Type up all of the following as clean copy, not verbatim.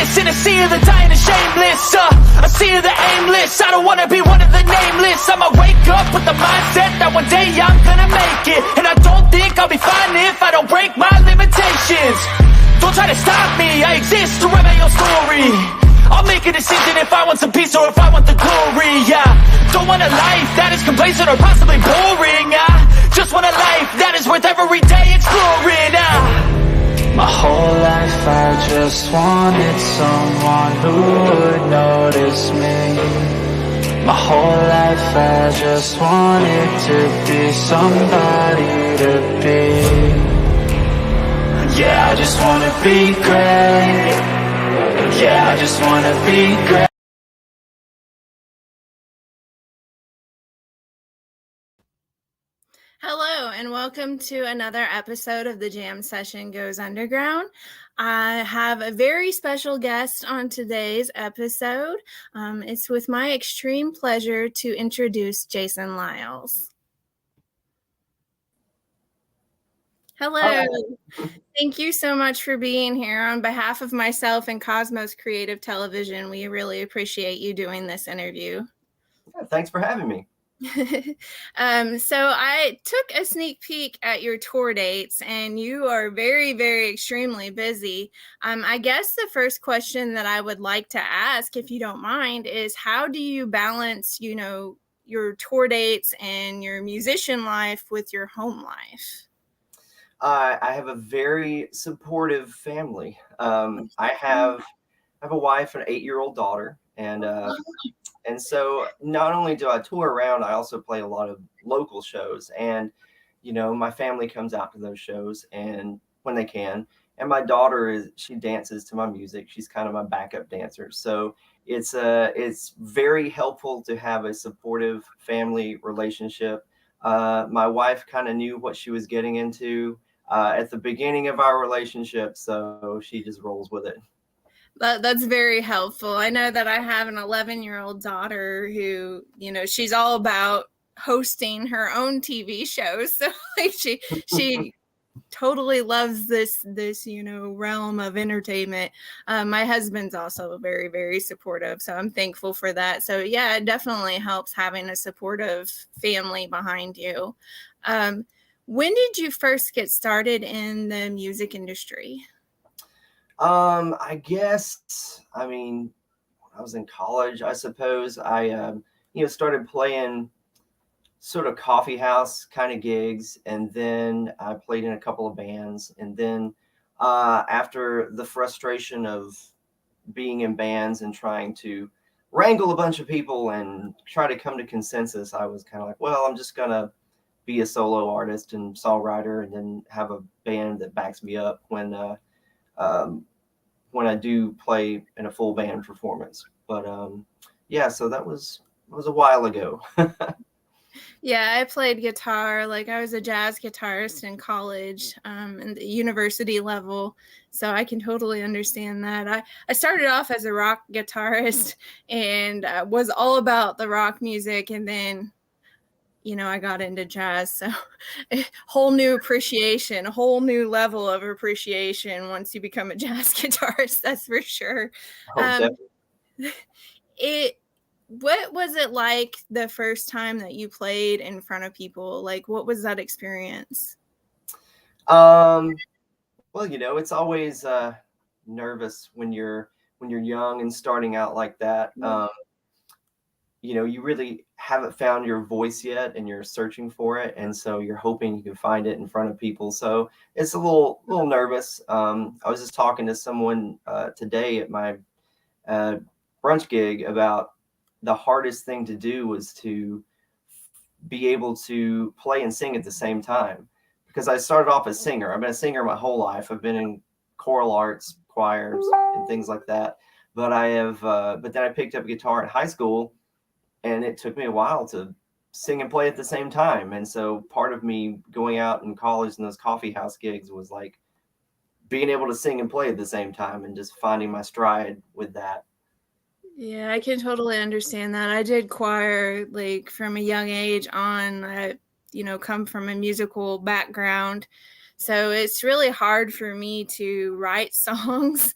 aimless in a sea of the dying and shameless. A sea of the aimless. I don't wanna be one of the nameless. I'ma wake up with the mindset that one day I'm gonna make it. And I don't think I'll be fine if I don't break my limitations. Don't try to stop me, I exist to write my own story. I'll make a decision if I want some peace or if I want the glory. Yeah, don't want a life that is complacent or possibly boring. I just want a life that is worth every day exploring. My whole life I just wanted someone who would notice me. My whole life I just wanted to be somebody to be. Yeah, I just wanna be great. Yeah, I just wanna be great. Hello, and welcome to another episode of The Jam Session Goes Underground. I have a very special guest on today's episode. It's with my extreme pleasure to introduce Jason Lyles. Hello. Hi. Thank you so much for being here. On behalf of myself and Cosmos Creative Television, we really appreciate you doing this interview. Yeah, thanks for having me. So I took a sneak peek at your tour dates, and you are very, very extremely busy. I guess the first question that I would like to ask, if you don't mind, is how do you balance, your tour dates and your musician life with your home life? I have a very supportive family. I have a wife and an 8-year-old daughter, and so not only do I tour around, I also play a lot of local shows. And my family comes out to those shows, and when they can. And my daughter she dances to my music. She's kind of my backup dancer. So it's very helpful to have a supportive family relationship. My wife kind of knew what she was getting into at the beginning of our relationship, so she just rolls with it. That's very helpful. I know that I have an 11-year-old daughter who, she's all about hosting her own TV shows. So like she totally loves this realm of entertainment. My husband's also very, very supportive, so I'm thankful for that. So yeah, it definitely helps having a supportive family behind you. When did you first get started in the music industry? I guess, when I was in college, I suppose I, started playing sort of coffee house kind of gigs. And then I played in a couple of bands. And then, after the frustration of being in bands and trying to wrangle a bunch of people and try to come to consensus, I was kind of like, well, I'm just going to be a solo artist and songwriter and then have a band that backs me up when I do play in a full band performance. But so that was a while ago. Yeah, I played guitar. Like I was a jazz guitarist in college, and the university level. So I can totally understand that. I started off as a rock guitarist and was all about the rock music. And then, I got into jazz. So a whole new appreciation, a whole new level of appreciation once you become a jazz guitarist. That's for sure. What was it like the first time that you played in front of people? Like, what was that experience? Well, it's always nervous when you're young and starting out like that. You really haven't found your voice yet and you're searching for it. And so you're hoping you can find it in front of people. So it's a little nervous. I was just talking to someone today at my brunch gig about the hardest thing to do was to be able to play and sing at the same time. Because I started off as a singer. I've been a singer my whole life. I've been in choral arts, choirs, and things like that. But but then I picked up guitar in high school, and it took me a while to sing and play at the same time. And so part of me going out in college and those coffee house gigs was like being able to sing and play at the same time and just finding my stride with that. Yeah, I can totally understand that. I did choir like from a young age on. I, come from a musical background. So it's really hard for me to write songs.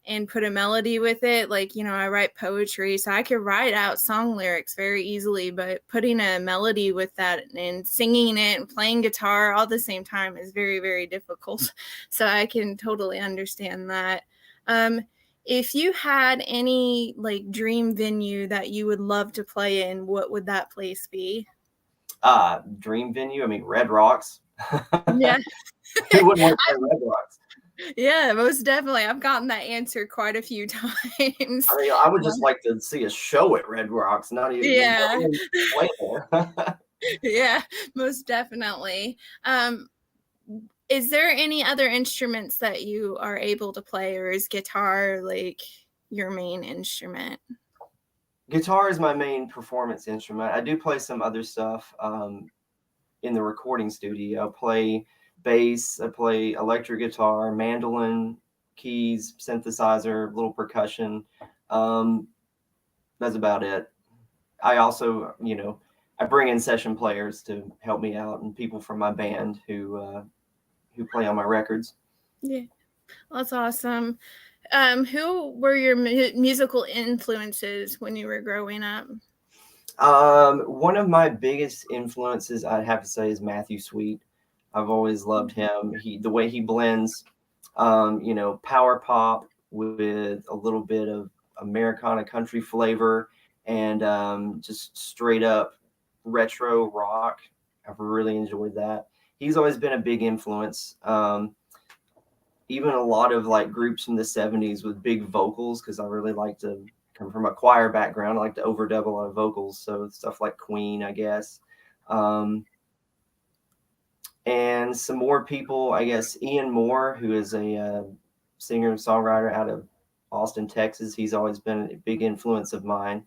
and put a melody with it. Like, you know, I write poetry, so I could write out song lyrics very easily, but putting a melody with that and singing it and playing guitar all at the same time is very, very difficult. So I can totally understand that. If you had any like dream venue that you would love to play in, what would that place be? Dream venue. I mean, Red Rocks. Yeah. Who wouldn't want to play Red Rocks? Yeah, most definitely. I've gotten that answer quite a few times. I mean, I would just like to see a show at Red Rocks, not even, Yeah. play there. Yeah, most definitely. Is there any other instruments that you are able to play, or is guitar like your main instrument? Guitar is my main performance instrument. I do play some other stuff in the recording studio. I play bass, I play electric guitar, mandolin, keys, synthesizer, little percussion. That's about it. I also, I bring in session players to help me out, and people from my band who play on my records. Yeah, that's awesome. Who were your musical influences when you were growing up? One of my biggest influences, I'd have to say, is Matthew Sweet. I've always loved him. The way he blends, power pop with a little bit of Americana country flavor and just straight up retro rock. I've really enjoyed that. He's always been a big influence. Even a lot of like groups from the 70s with big vocals, because I really like to come from a choir background. I like to overdub a lot of vocals. So stuff like Queen, I guess. And some more people, I guess, Ian Moore, who is a singer and songwriter out of Austin, Texas. He's always been a big influence of mine.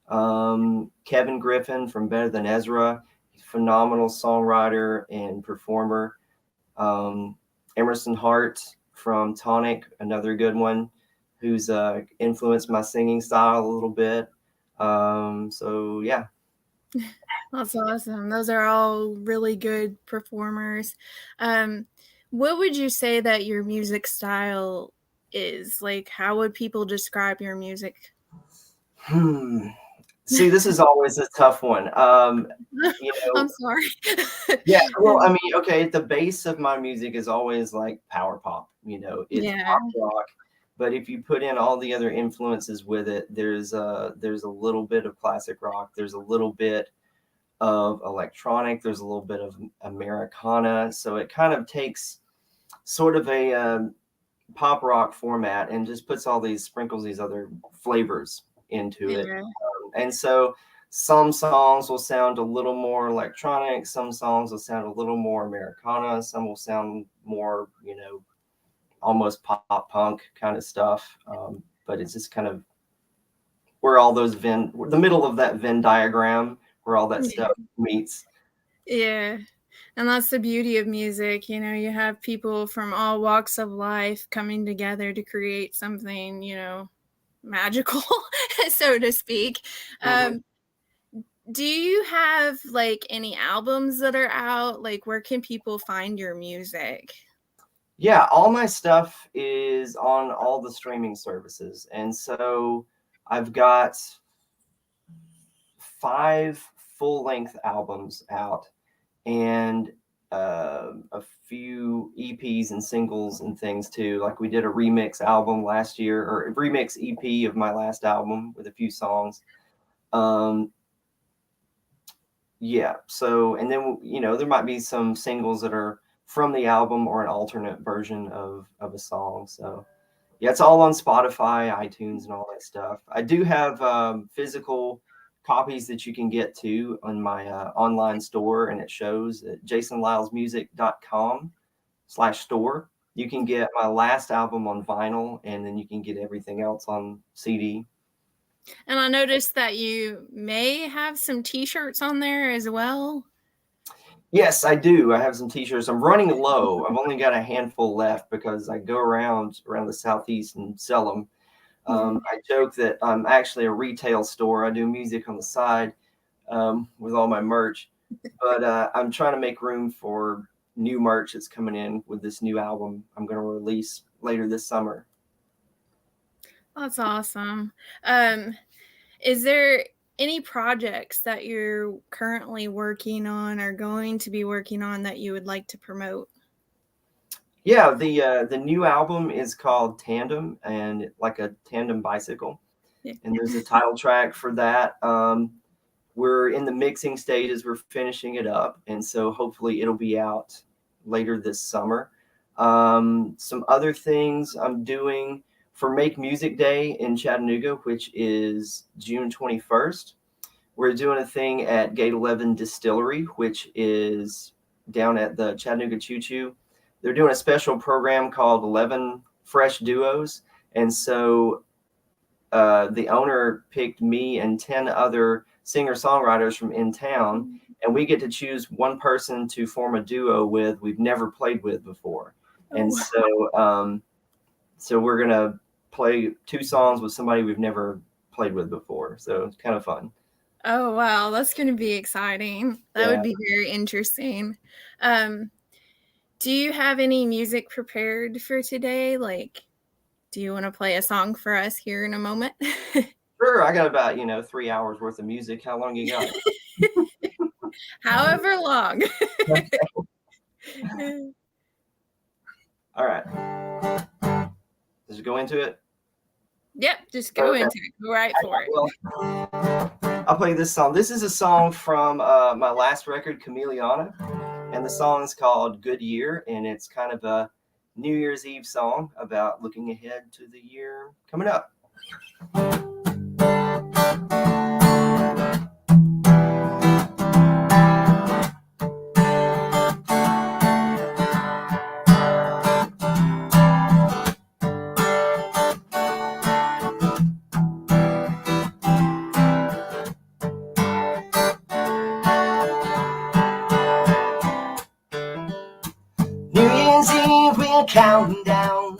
Kevin Griffin from Better Than Ezra, phenomenal songwriter and performer. Emerson Hart from Tonic, another good one, who's influenced my singing style a little bit. So yeah. That's awesome. Those are all really good performers. What would you say that your music style is? Like, how would people describe your music? See, this is always a tough one. I'm sorry. Yeah, well, I mean, okay, the base of my music is always like power pop, it's pop rock. But if you put in all the other influences with it, there's a little bit of classic rock, there's a little bit of electronic, there's a little bit of Americana. So it kind of takes sort of a pop rock format and just sprinkles these other flavors into it. And so some songs will sound a little more electronic, some songs will sound a little more Americana, some will sound more, almost pop punk kind of stuff. But it's just kind of where all those the middle of that Venn diagram, where all that stuff meets. Yeah. And that's the beauty of music. You have people from all walks of life coming together to create something, magical, so to speak. Do you have like any albums that are out? Like, where can people find your music? Yeah, all my stuff is on all the streaming services. And so I've got 5 full-length albums out and a few EPs and singles and things too. Like we did a remix album last year, or a remix EP of my last album with a few songs. Yeah. So, and then, there might be some singles that are from the album or an alternate version of a song. So yeah, it's all on Spotify, iTunes, and all that stuff. I do have physical copies that you can get to on my online store, and it shows at jasonlylesmusic.com/store. You can get my last album on vinyl, and then you can get everything else on CD. And I noticed that you may have some t-shirts on there as well. Yes, I do. I have some t-shirts. I'm running low. I've only got a handful left because I go around the Southeast and sell them. I joke that I'm actually a retail store. I do music on the side with all my merch, but I'm trying to make room for new merch that's coming in with this new album I'm going to release later this summer. That's awesome. Is there any projects that you're currently working on or going to be working on that you would like to promote? Yeah, the new album is called Tandem, and like a tandem bicycle. Yeah. And there's a title track for that. We're in the mixing stages. We're finishing it up, and so hopefully it'll be out later this summer. Some other things I'm doing for Make Music Day in Chattanooga, which is June 21st. We're doing a thing at Gate 11 Distillery, which is down at the Chattanooga Choo Choo. They're doing a special program called 11 Fresh Duos. And so the owner picked me and 10 other singer-songwriters from in town, and we get to choose one person to form a duo with we've never played with before. And so we're gonna play 2 songs with somebody we've never played with before. So it's kind of fun. Oh, wow. That's going to be exciting. That would be very interesting. Do you have any music prepared for today? Like, do you want to play a song for us here in a moment? Sure, I got about 3 hours worth of music. How long you got? However long. All right. Does it go into it? Yep, just go into it. Go right for it. Well, I'll play this song. This is a song from my last record, Chameleona, and the song is called Good Year, and it's kind of a New Year's Eve song about looking ahead to the year coming up. Counting down,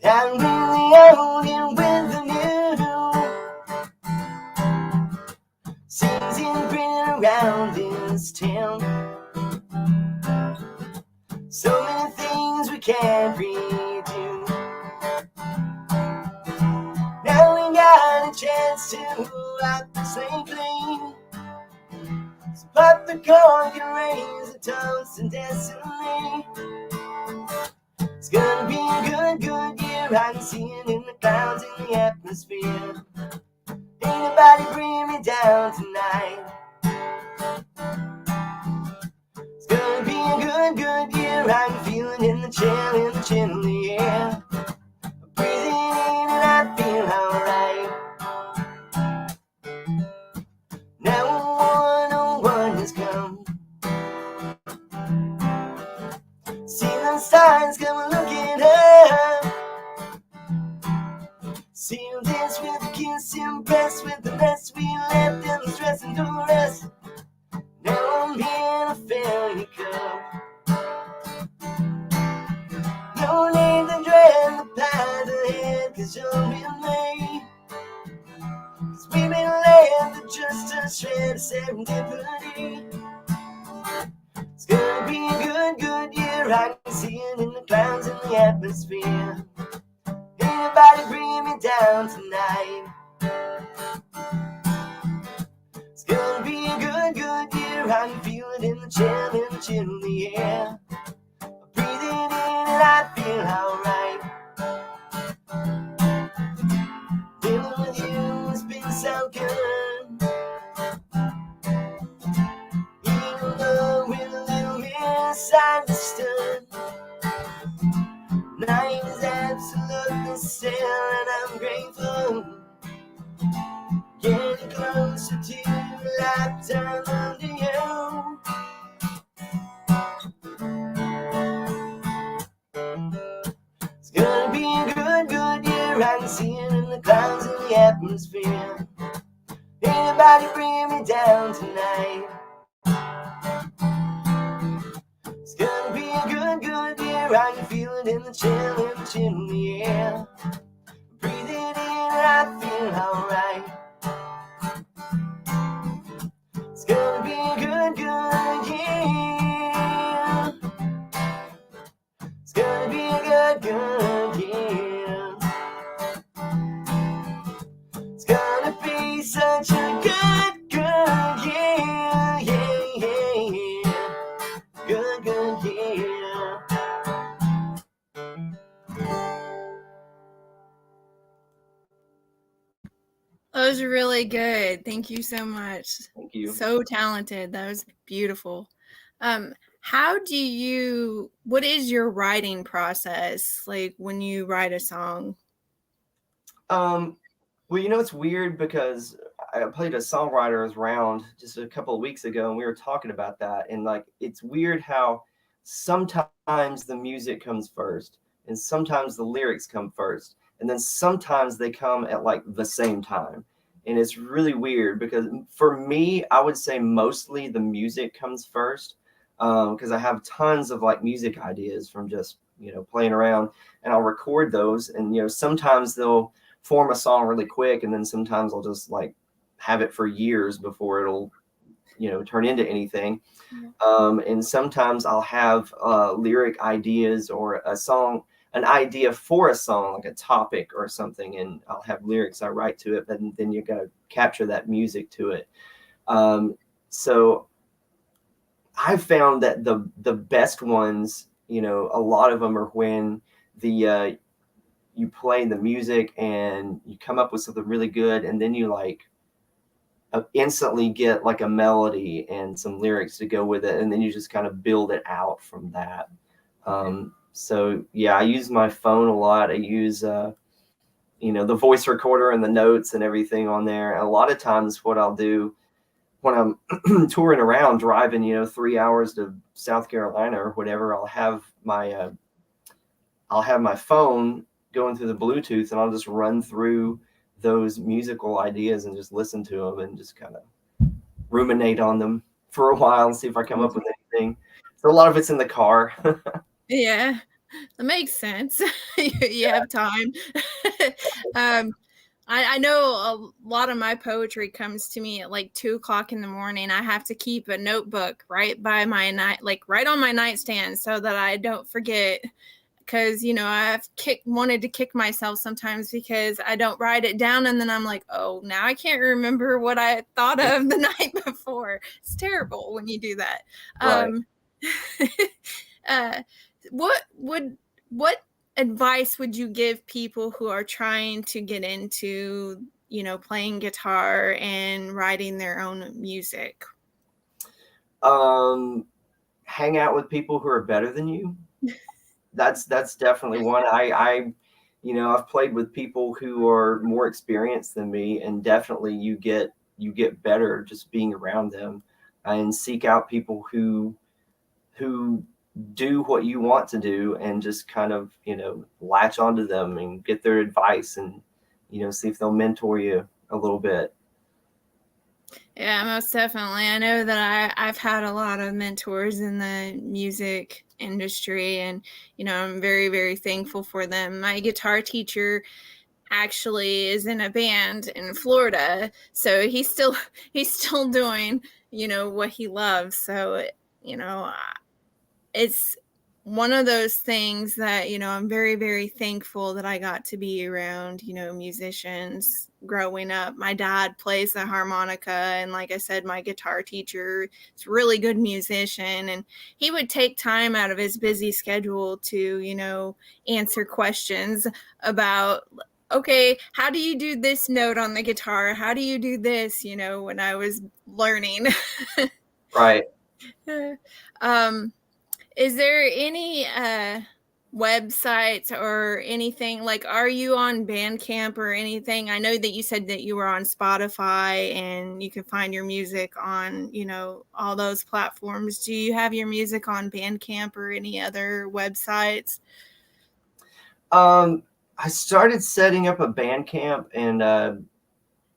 I'm really holding with the new season been around this town. So many things we can't redo. Now we got a chance to rock the same plane. So pop the cork and raise a toast and destiny. It's gonna be a good, good year. I can see it in the clouds, in the atmosphere. Ain't nobody bring me down tonight. It's gonna be a good, good year. I can feel it in the chill in the air. I'm breathing in and I feel alright. Now 101 has come. See the stars come looking up. Seal this with a kiss, impressed with the mess we left and the stress and duress. Now I'm here to fill your cup. No need to dread the path ahead, 'cause you're with me. 'Cause we've been led to just a shred of serendipity. It's gonna be a good, good year. I can see it in the clouds, in the atmosphere. Anybody bring me down tonight. It's gonna be a good, good year. I can feel it in the chill in the air. I'm breathing in and I feel alright. Living with you has been so good. Even though we're a little misunderstood. Night is absolutely still and I'm grateful. Getting closer to a lifetime under you. It's gonna be a good, good year. I can see it in the clouds, in the atmosphere. Anybody bring me down tonight. It's gonna be a good, good year. I can feel it in the chill in the air. Breathe it in and I feel alright. It's gonna be a good, good year. It's gonna be a good, good year. was really good. Thank you so much. Thank you. So talented. That was beautiful. What is your writing process like when you write a song? Well, it's weird because I played a songwriters round just a couple of weeks ago, and we were talking about that. And like, it's weird how sometimes the music comes first, and sometimes the lyrics come first, and then sometimes they come at like the same time. And it's really weird because for me, I would say mostly the music comes first, because I have tons of like music ideas from just playing around, and I'll record those, and sometimes they'll form a song really quick, and then sometimes I'll just like have it for years before it'll turn into anything. And sometimes I'll have lyric ideas or an idea for a song, like a topic or something, and I'll have lyrics I write to it, but then you got to capture that music to it. So I've found that the best ones, a lot of them are when you play the music and you come up with something really good, and then you like instantly get like a melody and some lyrics to go with it, and then you just kind of build it out from that. So yeah, I use my phone a lot. I use the voice recorder and the notes and everything on there. And a lot of times what I'll do when I'm touring around, driving 3 hours to South Carolina or whatever, I'll have my phone going through the Bluetooth, and I'll just run through those musical ideas and just listen to them and just kind of ruminate on them for a while and see if I come up with anything. So a lot of it's in the car. Yeah, that makes sense. You have time. I know a lot of my poetry comes to me at like 2:00 in the morning. I have to keep a notebook right by my right on my nightstand so that I don't forget. Because I've wanted to kick myself sometimes because I don't write it down, and then I'm like, oh, now I can't remember what I thought of the night before. It's terrible when you do that. Right. What advice would you give people who are trying to get into playing guitar and writing their own music? Hang out with people who are better than you. That's definitely one. I've played with people who are more experienced than me, and definitely you get better just being around them, and seek out people who do what you want to do, and just kind of latch onto them and get their advice, and see if they'll mentor you a little bit. Yeah, most definitely. I know that I've had a lot of mentors in the music industry, and I'm very, very thankful for them. My guitar teacher actually is in a band in Florida, so he's still doing what he loves. So it's one of those things that I'm very, very thankful that I got to be around musicians growing up. My dad plays the harmonica, and like I said, my guitar teacher is a really good musician, and he would take time out of his busy schedule to answer questions about, okay, how do you do this note on the guitar, how do you do this, when I was learning. Right. Is there any websites or anything, like, are you on Bandcamp or anything? I know that you said that you were on Spotify and you can find your music on, all those platforms. Do you have your music on Bandcamp or any other websites? I started setting up a Bandcamp, and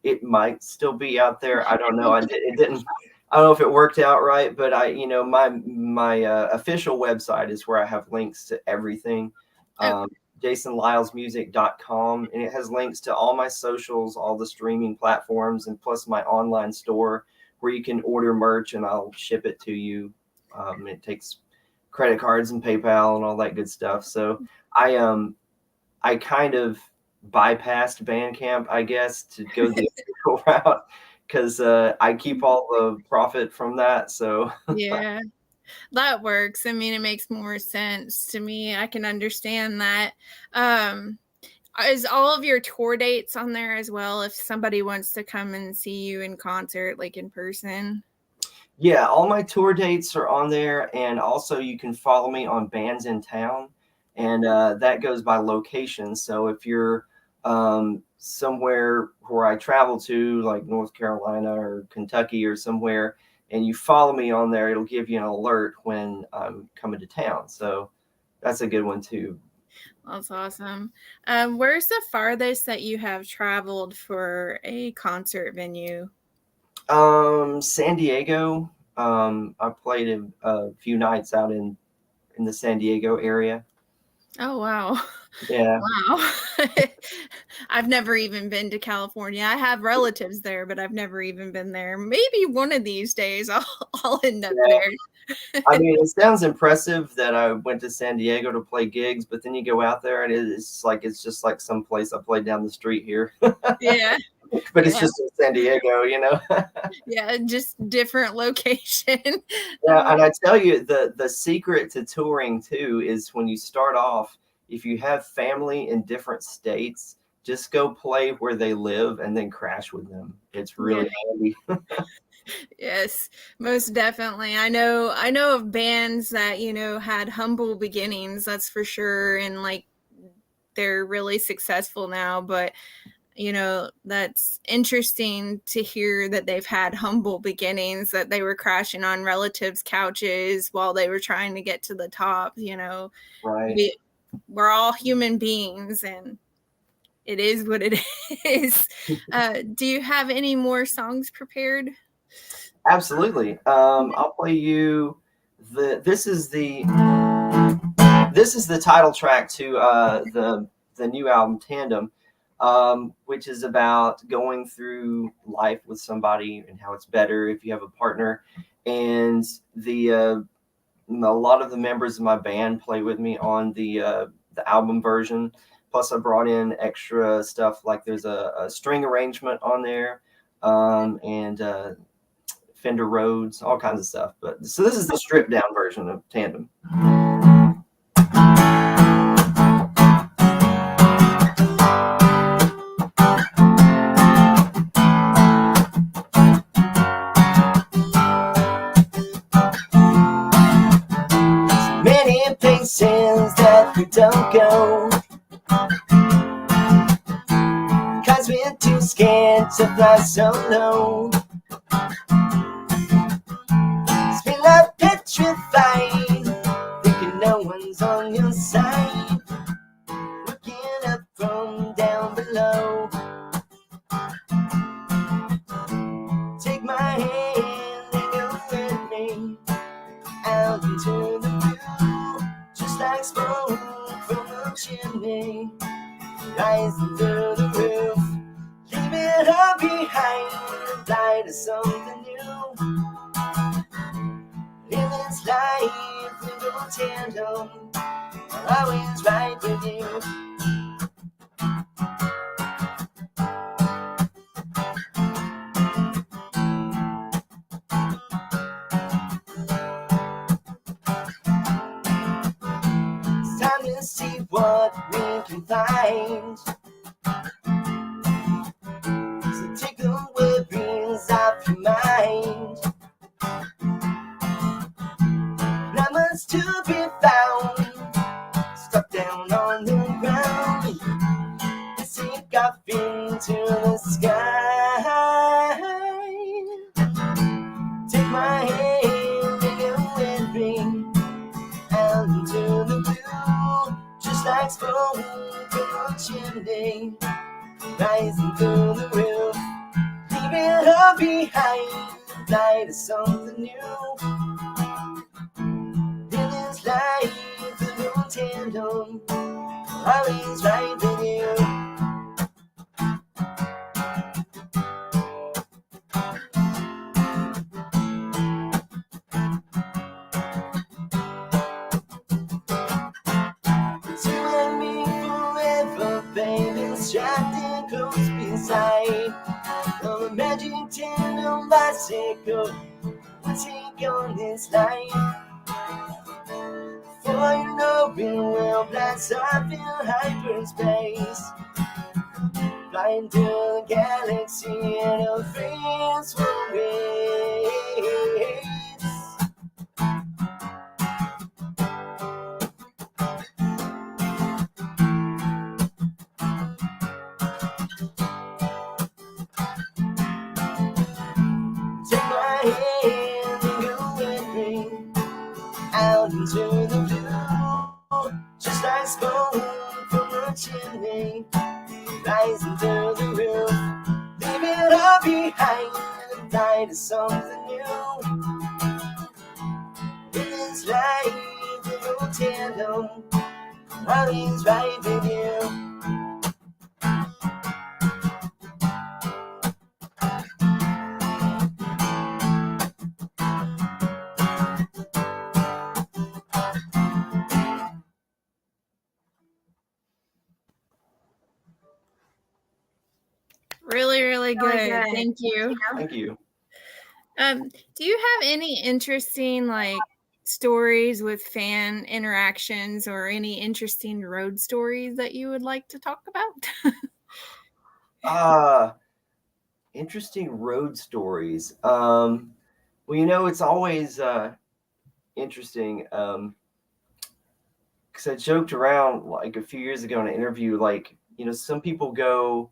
it might still be out there. I don't know. It didn't. I don't know if it worked out right, but my official website is where I have links to everything. JasonLylesmusic.com, and it has links to all my socials, all the streaming platforms, and plus my online store where you can order merch and I'll ship it to you. It takes credit cards and PayPal and all that good stuff. So I kind of bypassed Bandcamp, I guess, to go the official route, because I keep all the profit from that. So yeah, that works. I mean, it makes more sense to me. I can understand that. Is all of your tour dates on there as well if somebody wants to come and see you in concert, like in person? Yeah, all my tour dates are on there, and also you can follow me on Bands in Town, and that goes by location. So if you're somewhere where I travel to, like North Carolina or Kentucky or somewhere, and you follow me on there, it'll give you an alert when I'm coming to town. So that's a good one too. That's awesome. Where's the farthest that you have traveled for a concert venue? San Diego. I played a few nights out in the San Diego area. Oh, wow. Yeah. Wow. I've never even been to California. I have relatives there, but I've never even been there. Maybe one of these days I'll end up Yeah. there. I mean, it sounds impressive that I went to San Diego to play gigs, but then you go out there and it's just like some place I played down the street here. Yeah. But it's just in San Diego, you know. Yeah, just different location. Yeah, and I tell you, the secret to touring too is when you start off, if you have family in different states, just go play where they live and then crash with them. It's really handy. Yes, most definitely. I know of bands that, had humble beginnings, that's for sure, and like they're really successful now, but that's interesting to hear that they've had humble beginnings, that they were crashing on relatives' couches while they were trying to get to the top. Right. We're all human beings, and it is what it is. Do you have any more songs prepared? Absolutely. I'll play you this is the title track to the new album Tandem, which is about going through life with somebody and how it's better if you have a partner. And a lot of the members of my band play with me on the album version. Plus, I brought in extra stuff, like there's a string arrangement on there, and Fender Rhodes, all kinds of stuff. But so this is the stripped down version of Tandem. Many places that we don't go, 'cause we're too scared to fly solo. Feel like petrified, thinking no one's on your side, looking up from down below. Take my hand and go with me out into the blue, just like smoke from a chimney, rising through the roof. Leave it all behind and fly to something new. In this life, we go tandem, I'll always ride with you. It's time to see what we can find. So take the worries off your mind. Not much to be found, stuck down on the ground. Let's take off into the sky. Take my hand and go with me out into the blue, just like smoke from a chimney, rising through the roof. Leave it all behind, fly to something new. Life, we go tandem, always right with you. You and me forever, baby, strapped in close beside on a magic tandem bicycle. We'll take on this life. For you know it will blast Cause I feel hyperspace, flying through the galaxy in a graceful race. Take my hand and go with me out into the blue, just like smoke from a chimney, rising through the roof, leave it all behind and fly to something new. This life will go tandem, Molly's right with you. Really, really good. Thank you. Thank you. Do you have any interesting like stories with fan interactions or any interesting road stories that you would like to talk about? Interesting road stories. Well, you know, it's always interesting. Because I joked around like a few years ago in an interview, like, you know, some people go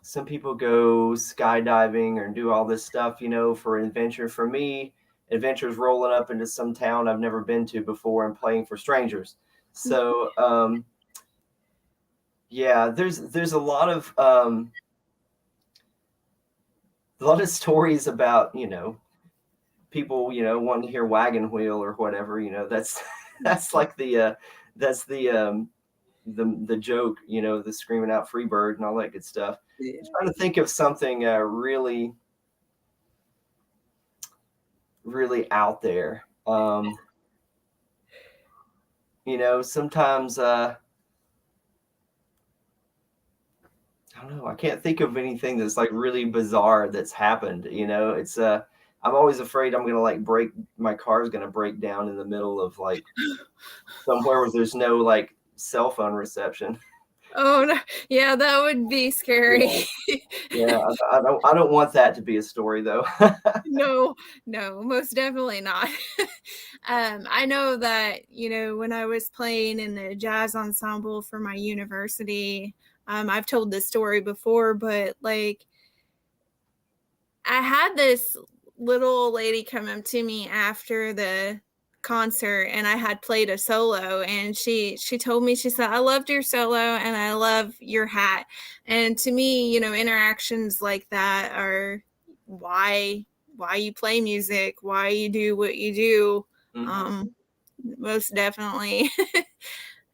skydiving or do all this stuff, you know, for adventure. For me, adventure is rolling up into some town I've never been to before and playing for strangers. So yeah, there's a lot of stories about, you know, people, you know, wanting to hear Wagon Wheel or whatever, you know. That's like the joke, you know, the screaming out Freebird and all that good stuff. Yeah. I'm trying to think of something really out there. You know, sometimes I don't know, I can't think of anything that's like really bizarre that's happened. You know, it's I'm always afraid I'm gonna like my car's gonna break down in the middle of like somewhere where there's no like cell phone reception. Oh no, yeah, that would be scary. Yeah, I don't want that to be a story though. No, most definitely not. I know that, you know, when I was playing in the jazz ensemble for my university, I've told this story before, but like I had this little lady come up to me after the concert and I had played a solo, and she told me, she said, I loved your solo and I love your hat. And to me, you know, interactions like that are why you play music, why you do what you do. Mm-hmm. Most definitely.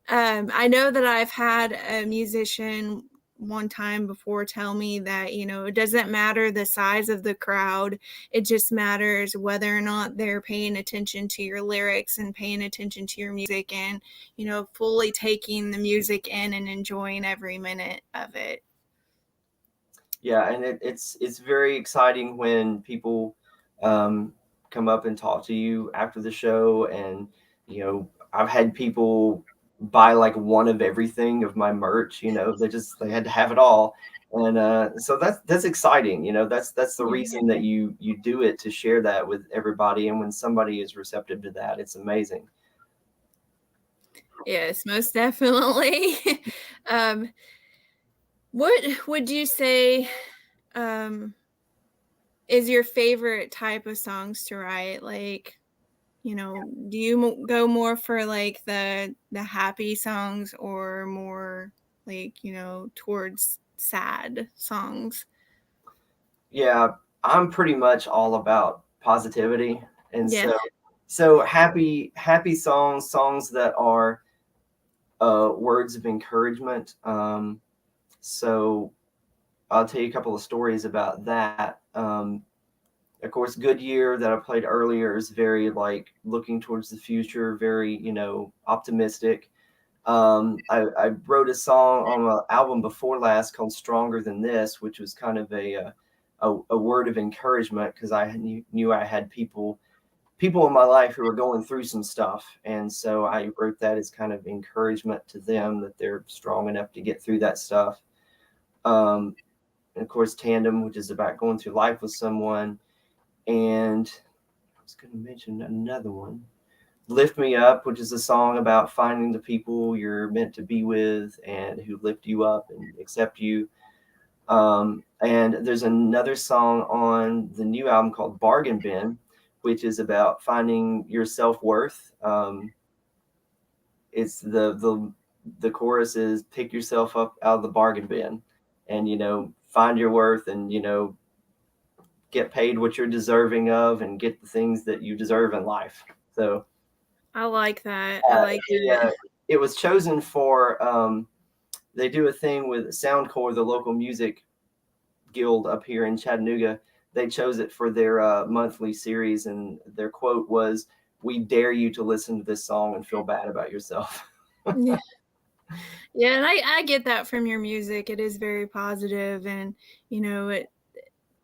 I know that I've had a musician one time before tell me that, you know, it doesn't matter the size of the crowd. It just matters whether or not they're paying attention to your lyrics and paying attention to your music and, you know, fully taking the music in and enjoying every minute of it. Yeah, and it's very exciting when people come up and talk to you after the show. And, you know, I've had people buy like one of everything of my merch, you know, they had to have it all. And so that's exciting, you know. That's the reason that you do it, to share that with everybody. And when somebody is receptive to that, it's amazing. Yes, most definitely. What would you say is your favorite type of songs to write? Like, you know, do you go more for like the happy songs or more like, you know, towards sad songs? Yeah, I'm pretty much all about positivity. And Yeah. so happy songs that are words of encouragement. So I'll tell you a couple of stories about that. Of course, Goodyear that I played earlier is very like looking towards the future, very, you know, optimistic. I wrote a song on an album before last called Stronger Than This, which was kind of a word of encouragement, because I knew I had people people in my life who are going through some stuff. And so I wrote that as kind of encouragement to them that they're strong enough to get through that stuff. And of course, Tandem, which is about going through life with someone. And I was going to mention another one, Lift Me Up, which is a song about finding the people you're meant to be with and who lift you up and accept you. And there's another song on the new album called Bargain Bin, which is about finding your self-worth. It's the chorus is pick yourself up out of the bargain bin and, you know, find your worth and, you know, get paid what you're deserving of and get the things that you deserve in life. So I like that. I like it. It was chosen for, they do a thing with Soundcore, the local music guild up here in Chattanooga. They chose it for their monthly series, and their quote was, "We dare you to listen to this song and feel bad about yourself." Yeah. Yeah, and I get that from your music. It is very positive, and you know,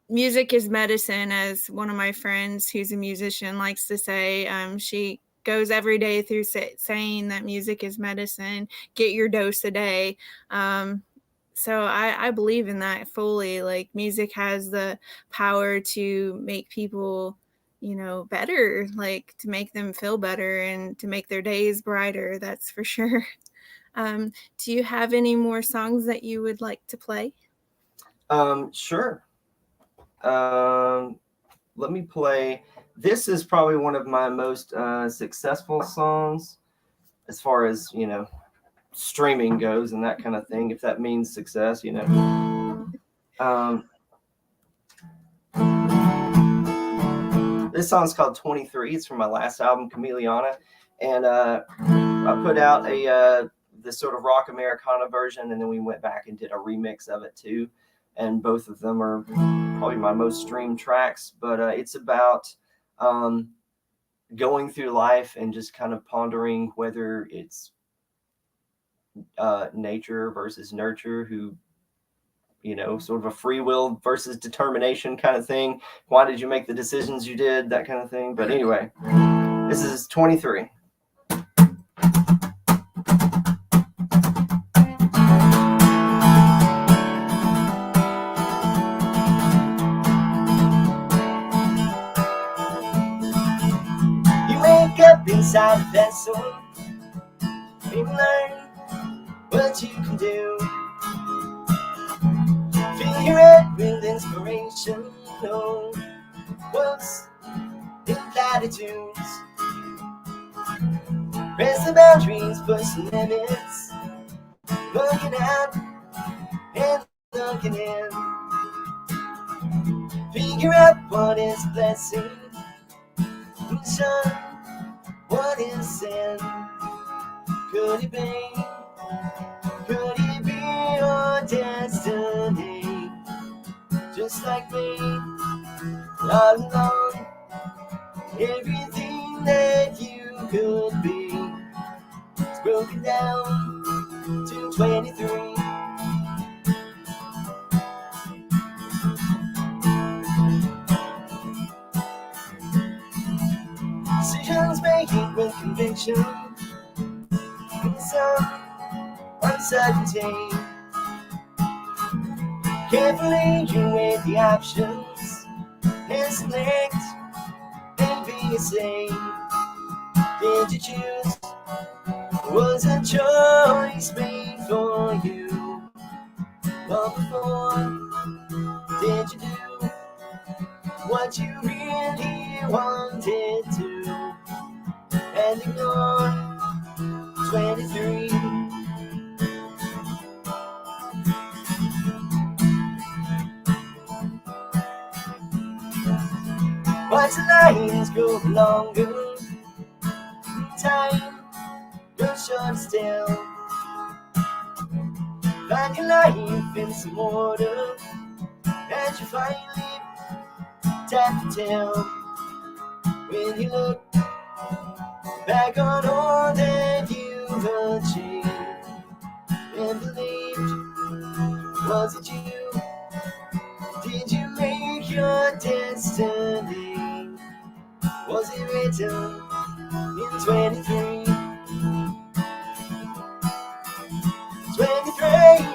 music is medicine, as one of my friends who's a musician likes to say. She goes every day through saying that music is medicine. Get your dose a day. So I believe in that fully. Like, music has the power to make people, you know, better, like to make them feel better and to make their days brighter. That's for sure. Do you have any more songs that you would like to play? Sure. Let me play. This is probably one of my most successful songs as far as, you know, streaming goes and that kind of thing, if that means success, you know. This song's called 23. It's from my last album, Chameleona, and I put out this sort of rock Americana version, and then we went back and did a remix of it too, and both of them are probably my most streamed tracks. But it's about going through life and just kind of pondering whether it's nature versus nurture, who, you know, sort of a free will versus determination kind of thing. Why did you make the decisions you did? That kind of thing. But anyway, this is 23. You wake up inside a vessel and learn what you can do. Fill your head with inspiration, no quotes and platitudes. Press the boundaries, push the limits, looking out and looking in. Figure out what is a blessing, and shun what is sin. Could it be your destiny? Just like me, all alone. Everything that you could be is broken down to 23. Decisions making with conviction, and some uncertainty. Carefully you weigh the options and select and be safe. Did you choose? Was a choice made for you? But before, did you do what you really wanted to and ignore 23? Watch the lines grow longer, time goes short still. Find your life in some order as you finally tap the tail. When you look back on all that you've achieved and believed, was it you? Did you make your destiny? Was it written in 23? 23.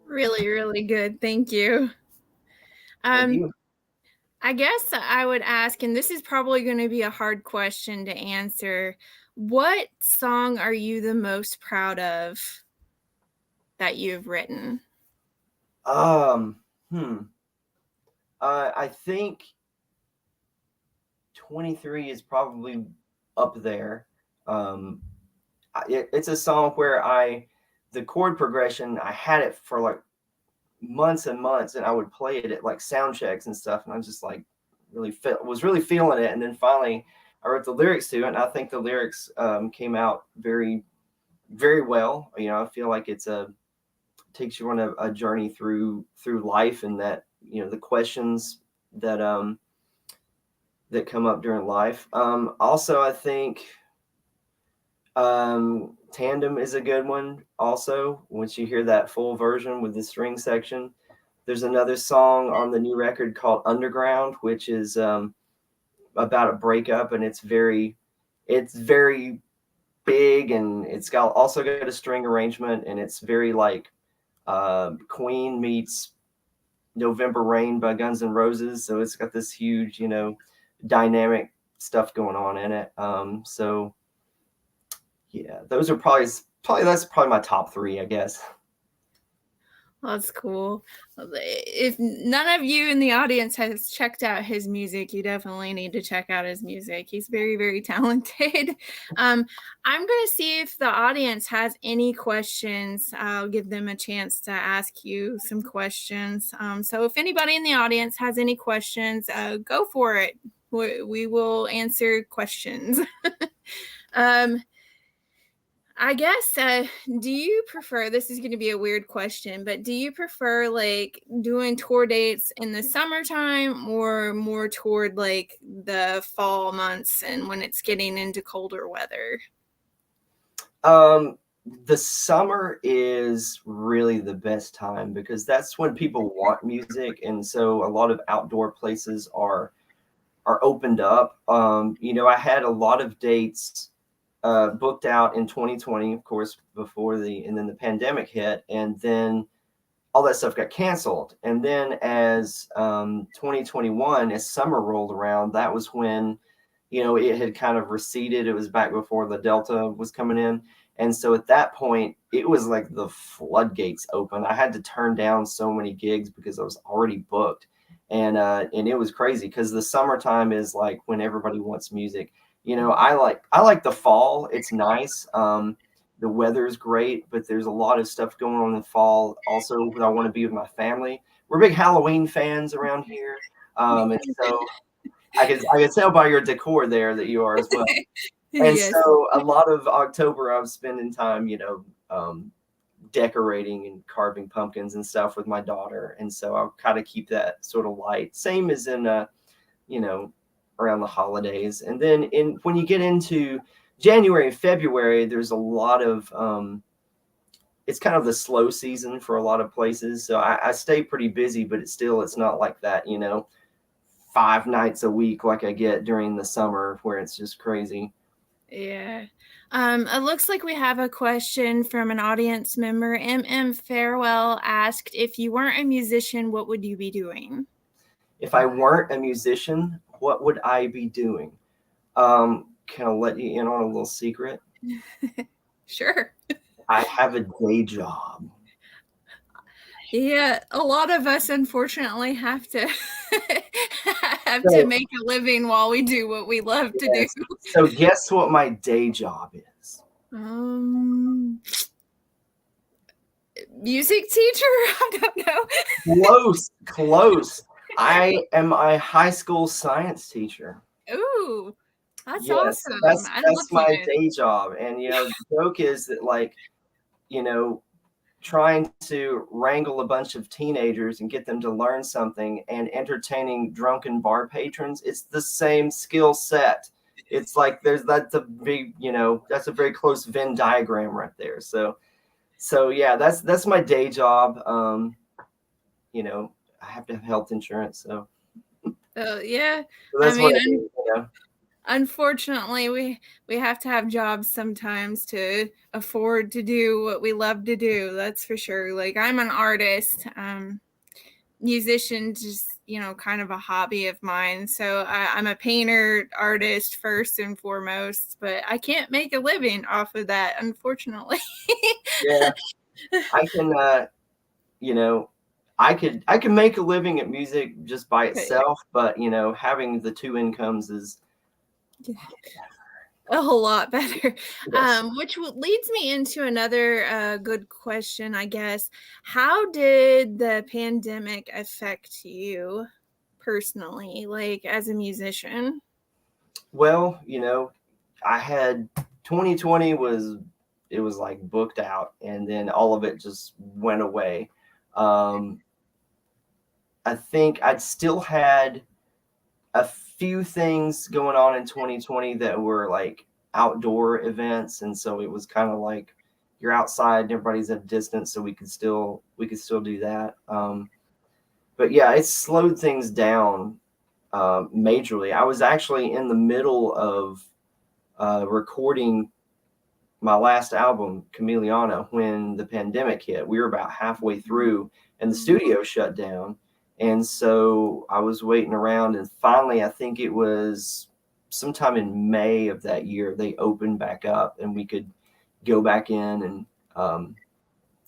Really, really good. Thank you. Thank you. I guess I would ask, and this is probably going to be a hard question to answer. What song are you the most proud of that you've written? I think 23 is probably up there. It's a song where the chord progression, I had it for like months and months, and I would play it at like sound checks and stuff, and I just like was really feeling it. And then finally I wrote the lyrics to it, and I think the lyrics came out very, very well. You know, I feel like takes you on a journey through life, and that, you know, the questions that that come up during life. Also, I think Tandem is a good one. Also, once you hear that full version with the string section, there's another song on the new record called Underground, which is about a breakup, and it's very big, and it's also got a string arrangement, and it's very like Queen meets November Rain by Guns N' Roses. So it's got this huge, you know, dynamic stuff going on in it. So yeah, those are that's probably my top three, I guess. That's cool. If none of you in the audience has checked out his music, you definitely need to check out his music. He's very, very talented. I'm going to see if the audience has any questions. I'll give them a chance to ask you some questions. So if anybody in the audience has any questions, go for it. We will answer questions. I guess, do you prefer, this is going to be a weird question, but do you prefer like doing tour dates in the summertime or more toward like the fall months and when it's getting into colder weather? The summer is really the best time because that's when people want music. And so a lot of outdoor places are opened up. You know, I had a lot of dates booked out in 2020, of course, and then the pandemic hit, and then all that stuff got canceled. And then as 2021, as summer rolled around, that was when, you know, it had kind of receded. It was back before the Delta was coming in. And so at that point, it was like the floodgates open. I had to turn down so many gigs because I was already booked. And it was crazy because the summertime is like when everybody wants music. You know, I like the fall. It's nice. The weather's great, but there's a lot of stuff going on in the fall. Also, I want to be with my family. We're big Halloween fans around here. And so I can tell by your decor there that you are as well. And Yes. so a lot of October, I was spending time, you know, decorating and carving pumpkins and stuff with my daughter. And so I'll kind of keep that sort of light. Same as in, you know, around the holidays. And then when you get into January and February, there's a lot of, it's kind of the slow season for a lot of places. So I stay pretty busy, but it's not like that, you know, 5 nights a week like I get during the summer where it's just crazy. Yeah. It looks like we have a question from an audience member. M.M. Farewell asked, if you weren't a musician, what would you be doing? If I weren't a musician, what would I be doing? Can I let you in on a little secret? Sure. I have a day job. Yeah, a lot of us unfortunately have to make a living while we do what we love to do. So guess what my day job is? Music teacher? I don't know. Close. I am a high school science teacher. Ooh, that's awesome. That's my day job. And, you know, the joke is that, like, you know, trying to wrangle a bunch of teenagers and get them to learn something and entertaining drunken bar patrons, it's the same skill set. It's like that's a big, that's a very close Venn diagram right there. So yeah, that's my day job. I have to have health insurance, so Yeah, I that's what mean, I do. unfortunately, we have to have jobs sometimes to afford to do what we love to do. That's for sure. Like, I'm an artist. Musician, just kind of a hobby of mine. So I'm a painter, artist first and foremost, but I can't make a living off of that, unfortunately. Yeah, I can. I can make a living at music just by itself, but having the two incomes is a whole lot better. yes. Which leads me into another good question, I guess. How did the pandemic affect you personally, like as a musician? Well, I had 2020 it was like booked out, and then all of it just went away. I think I'd still had a few things going on in 2020 that were like outdoor events, and so it was kind of like you're outside and everybody's at a distance, so we could still do that. But yeah, it slowed things down majorly. I was actually in the middle of recording my last album, Chameleona, when the pandemic hit. We were about halfway through, and the studio shut down. And so I was waiting around, and finally, I think it was sometime in May of that year, they opened back up, and we could go back in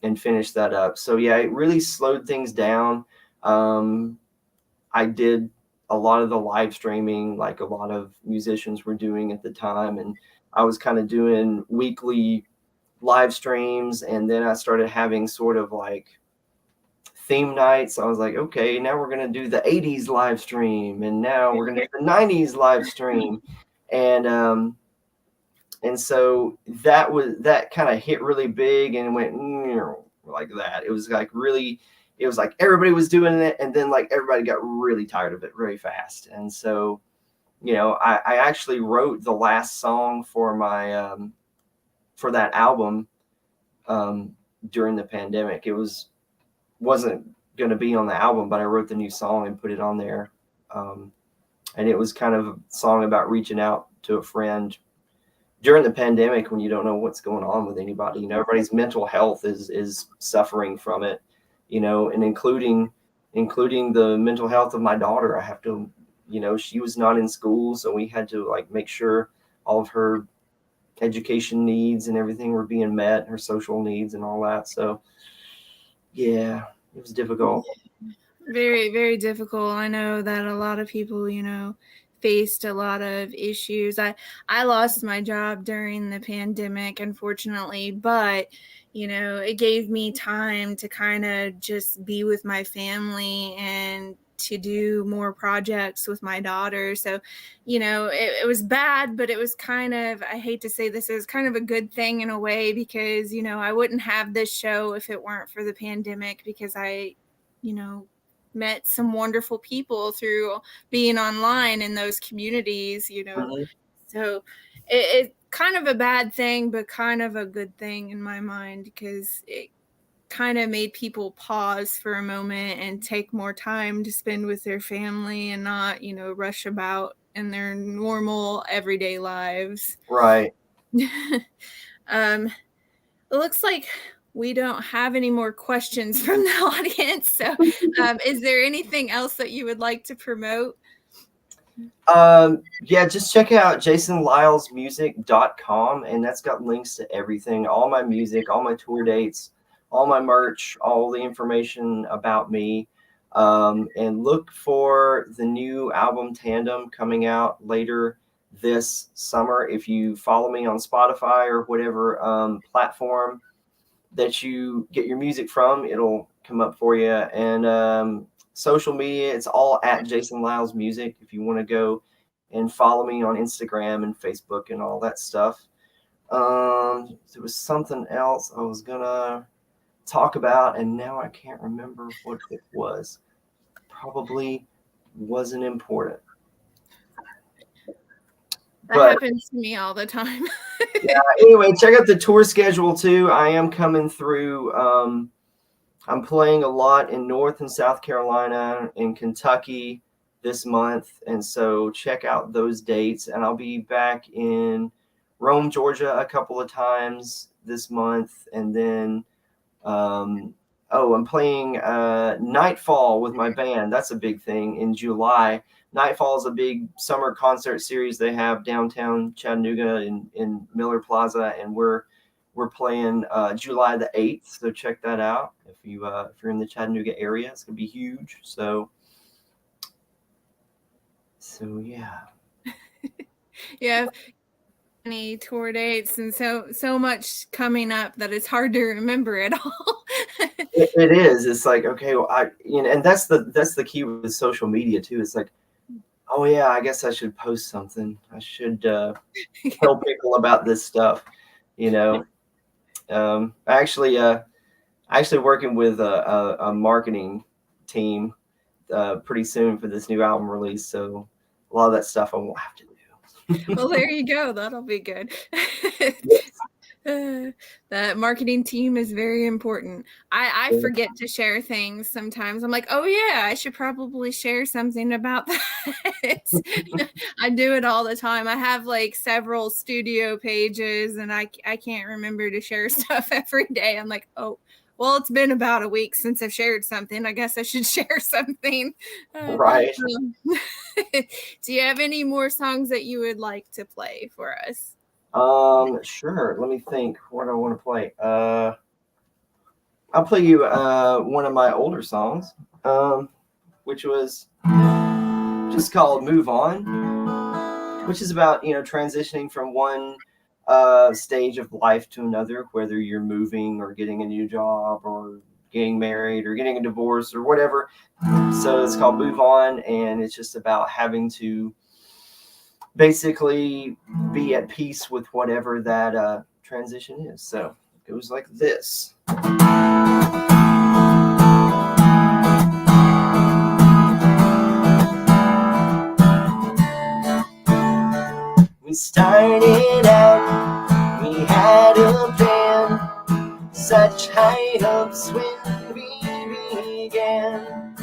and finish that up. So yeah, it really slowed things down. I did a lot of the live streaming, like a lot of musicians were doing at the time, and I was kind of doing weekly live streams, and then I started having sort of like theme nights. I was like, okay, now we're going to do the 80s live stream, and now we're going to do the 90s live stream. And so that kind of hit really big and went like that. It was like everybody was doing it, and then like everybody got really tired of it very fast. And so, I actually wrote the last song for my for that album during the pandemic. Wasn't going to be on the album, but I wrote the new song and put it on there. And it was kind of a song about reaching out to a friend during the pandemic when you don't know what's going on with anybody. Everybody's mental health is suffering from it, and including the mental health of my daughter. I have to, she was not in school, so we had to like make sure all of her education needs and everything were being met, her social needs and all that. So yeah, it was difficult. Very, very difficult. I know that a lot of people, faced a lot of issues. I lost my job during the pandemic, unfortunately, but it gave me time to kind of just be with my family and to do more projects with my daughter. So, it was bad, but it was kind of, I hate to say this, it was kind of a good thing in a way, because, I wouldn't have this show if it weren't for the pandemic, because I, met some wonderful people through being online in those communities, Mhm. So it's kind of a bad thing, but kind of a good thing in my mind, because it kind of made people pause for a moment and take more time to spend with their family and not, rush about in their normal everyday lives. Right. It looks like we don't have any more questions from the audience. So is there anything else that you would like to promote? Yeah, just check out jasonlylesmusic.com, and that's got links to everything, all my music, all my tour dates, all my merch, all the information about me. And look for the new album Tandem coming out later this summer. If you follow me on Spotify or whatever platform that you get your music from, it'll come up for you. And social media, it's all at Jason Lyles Music if you want to go and follow me on Instagram and Facebook and all that stuff. There was something else I was gonna talk about, and now I can't remember what it was. Probably wasn't important. That happens to me all the time. Yeah. Anyway, check out the tour schedule too. I am coming through. I'm playing a lot in North and South Carolina, in Kentucky this month, and so check out those dates. And I'll be back in Rome, Georgia, a couple of times this month, and then I'm playing Nightfall with my band. That's a big thing in July. Nightfall is a big summer concert series they have downtown Chattanooga in Miller Plaza, and we're playing July the 8th. So check that out if you're in the Chattanooga area. It's gonna be huge. So yeah. Yeah. Any tour dates and so much coming up that it's hard to remember it all. It is. It's like, okay, well, and that's the key with social media too. It's like, oh yeah, I guess I should post something. I should tell people about this stuff. Actually working with a marketing team pretty soon for this new album release. So a lot of that stuff I won't have to do. Well, there you go. That'll be good. That marketing team is very important. I forget to share things sometimes. I'm like, oh yeah, I should probably share something about that. I do it all the time. I have like several studio pages, and I can't remember to share stuff every day. I'm like, oh, well, it's been about a week since I've shared something. I guess I should share something. Right. Do you have any more songs that you would like to play for us? Sure. Let me think what I want to play. I'll play you one of my older songs, which was just called Move On, which is about, transitioning from one stage of life to another, whether you're moving or getting a new job or getting married or getting a divorce or whatever. So it's called Move On, and it's just about having to basically be at peace with whatever that transition is. So it goes like this. We started out, we had a plan, such high hopes when we began,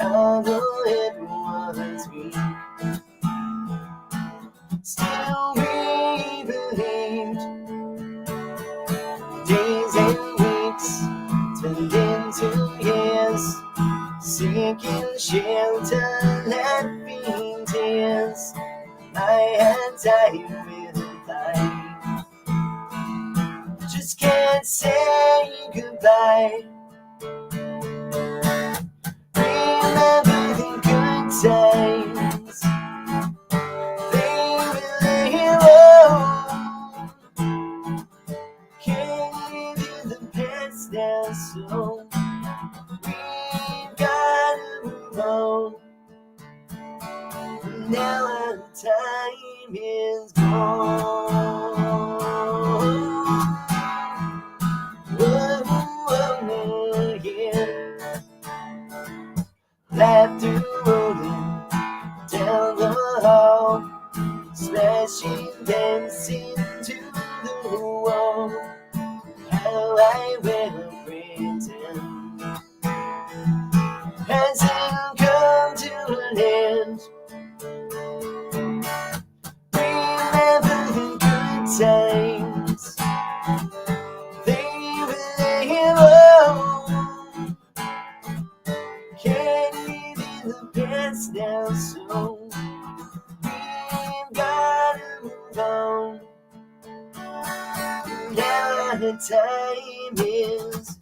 although it was weak, still we believed. Days and weeks turned into years, seeking shelter, laughing tears. I had time with life, just can't say goodbye. Remember the good times, they will live on. Can't live in the past now, so we've gotta move on. Now our time is gone. Whoa, whoa, yeah. Laughter rolling down the hall, smashing, dancing to the wall. How I will pretend hasn't come to an end. Remember the good times, they will live on. Can't live in the past now, so we've gotta move on. Now the time is.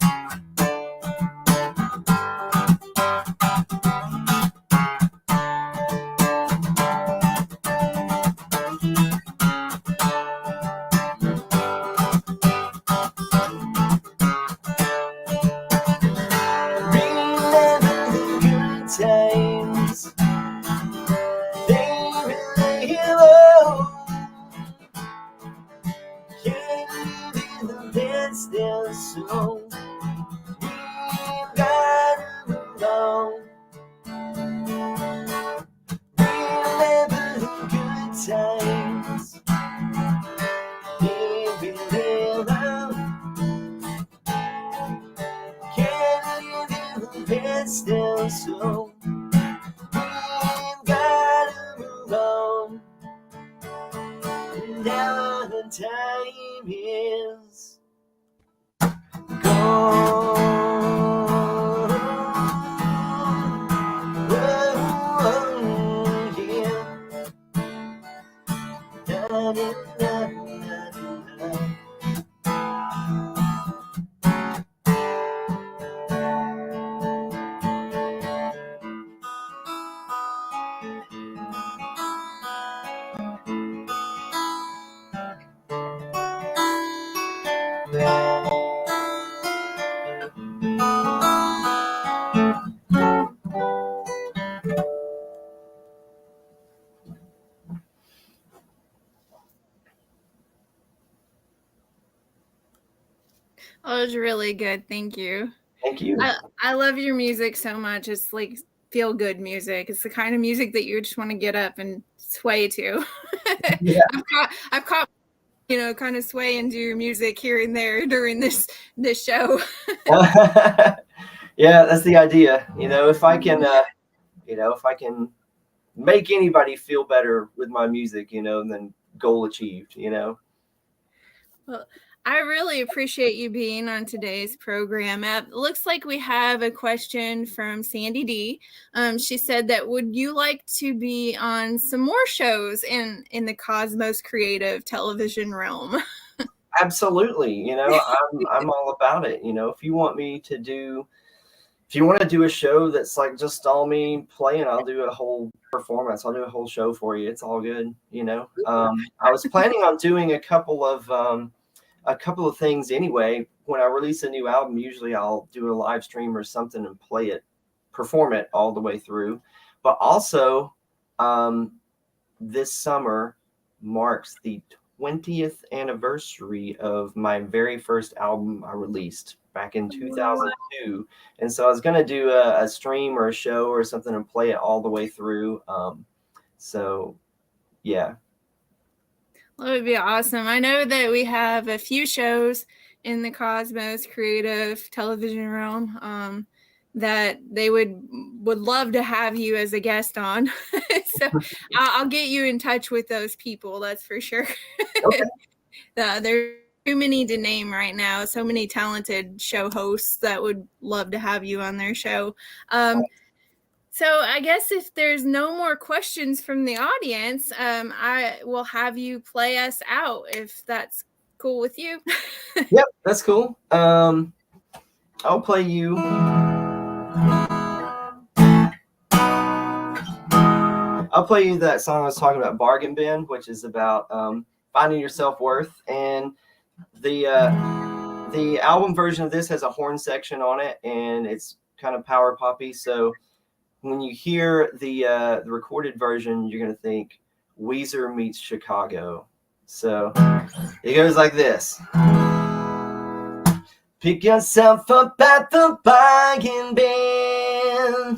Times, they will live on. Can't live in the past now, so now the time is gone. Oh, yeah. Da, da, da, da, da. Oh, it was really good. Thank you. Thank you. I love your music so much. It's like feel good music. It's the kind of music that you just want to get up and sway to. Yeah. I've caught kind of swaying to your music here and there during this show. Yeah, that's the idea. If I can if I can make anybody feel better with my music, then goal achieved. Well, I really appreciate you being on today's program. It looks like we have a question from Sandie Dee. She said that, would you like to be on some more shows in the Cosmos creative television realm? Absolutely. I'm all about it. If you want to do a show that's like just all me playing, I'll do a whole performance. I'll do a whole show for you. It's all good. I was planning on doing a couple of things anyway. When I release a new album, usually I'll do a live stream or something and perform it all the way through. But also, this summer marks the 20th anniversary of my very first album I released back in 2002. And so I was going to do a stream or a show or something and play it all the way through. So yeah. That would be awesome. I know that we have a few shows in the Cosmos creative television realm that they would love to have you as a guest on. So I'll get you in touch with those people. That's for sure. Okay. There's too many to name right now. So many talented show hosts that would love to have you on their show. So I guess if there's no more questions from the audience, I will have you play us out if that's cool with you. Yep, that's cool. I'll play you. I'll play you that song I was talking about, Bargain Bin, which is about finding your self-worth. And the album version of this has a horn section on it, and it's kind of power poppy. So when you hear the recorded version, you're going to think Weezer meets Chicago. So it goes like this. Pick yourself up at the bargain bin.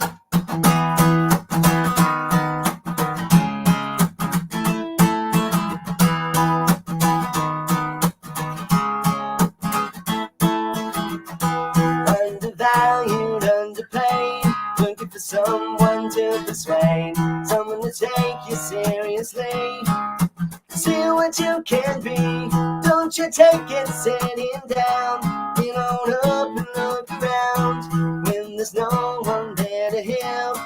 Undervalued, underpaid, looking for someone to persuade, someone to take you seriously. See what you can be. Don't you take it sitting down. Get on up and look around. When there's no one there to help,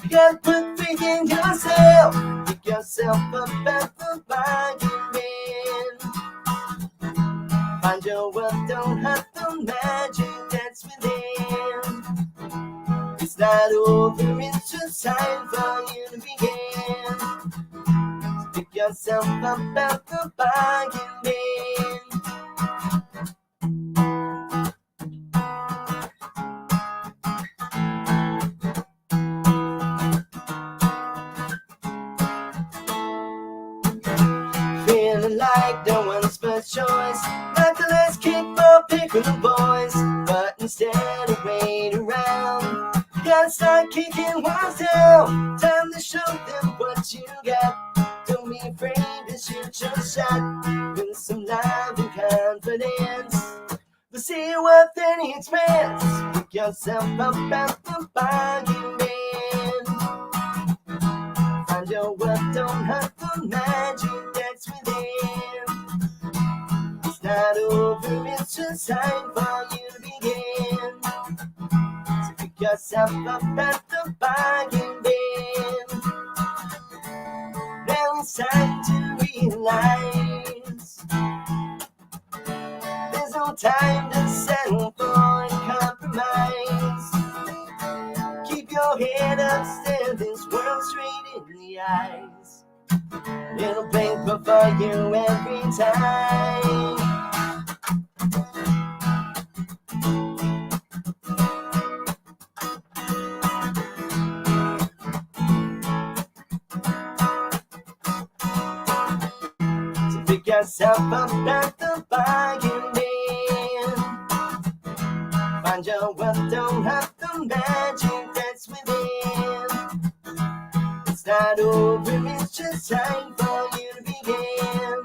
you gotta put faith in yourself. Pick yourself up at the bargain bin. Find your wealth, don't have the magic that's within. It's not over, it's just time for you to begin. Pick yourself up at the bargain bin. Feeling like no one's first choice, like the last kickball pick with the boys. But instead of waiting around, you gotta start kicking walls down. Time to show them what you got. Don't be afraid to shoot your shot with some love and confidence. But see you worth any expense. Pick yourself up at the bargain bin. Find your worth, don't hurt the magic that's within. not over, it's just time for you to begin. So pick yourself up at the bargain bin. Now it's time to realize there's no time to settle for compromise. Keep your head up, stare this world straight in the eyes. It'll blink before you every time. So pick yourself up at the bargain bin. Find your wealth, don't have the magic that's within. It's not over, it's just time for you to begin.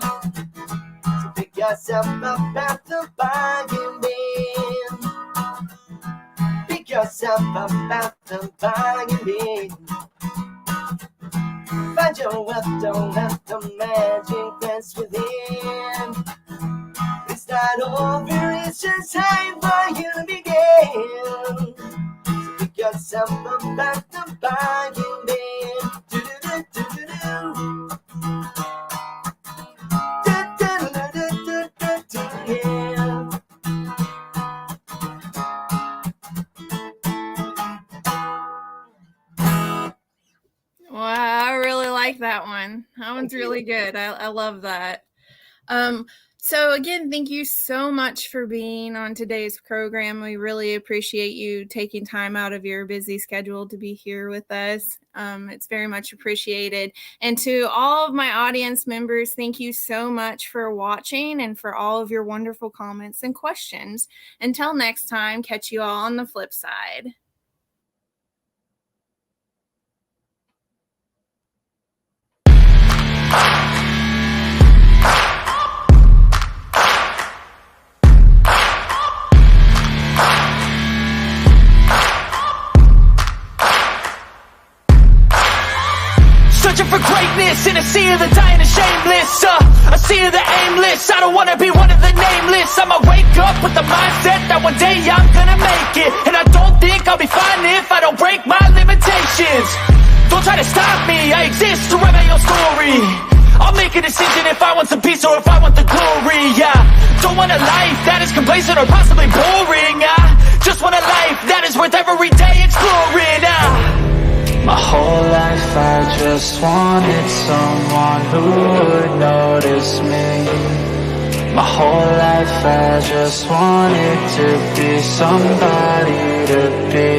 So pick yourself up at the bargain bin. Pick yourself up at the bargain bin. Find your wealth, don't have the magic that's within. It's not over, it's just time for you to begin. So pick yourself up at the bargain bin. Wow, I really like that one. That one's really good. I love that. So again, thank you so much for being on today's program. We really appreciate you taking time out of your busy schedule to be here with us. It's very much appreciated. And to all of my audience members, thank you so much for watching and for all of your wonderful comments and questions. Until next time, catch you all on the flip side. Searching for greatness in a sea of the dying and shameless, a sea of the aimless. I don't wanna be one of the nameless. I'ma wake up with the mindset that one day I'm gonna make it, and I don't think I'll be fine if I don't break my limitations. Don't try to stop me, I exist to write my own story. I'll make a decision if I want some peace or if I want the glory. Don't want a life that is complacent or possibly boring. Just want a life that is worth every day exploring. My whole life I just wanted someone who would notice me. My whole life I just wanted to be somebody to be.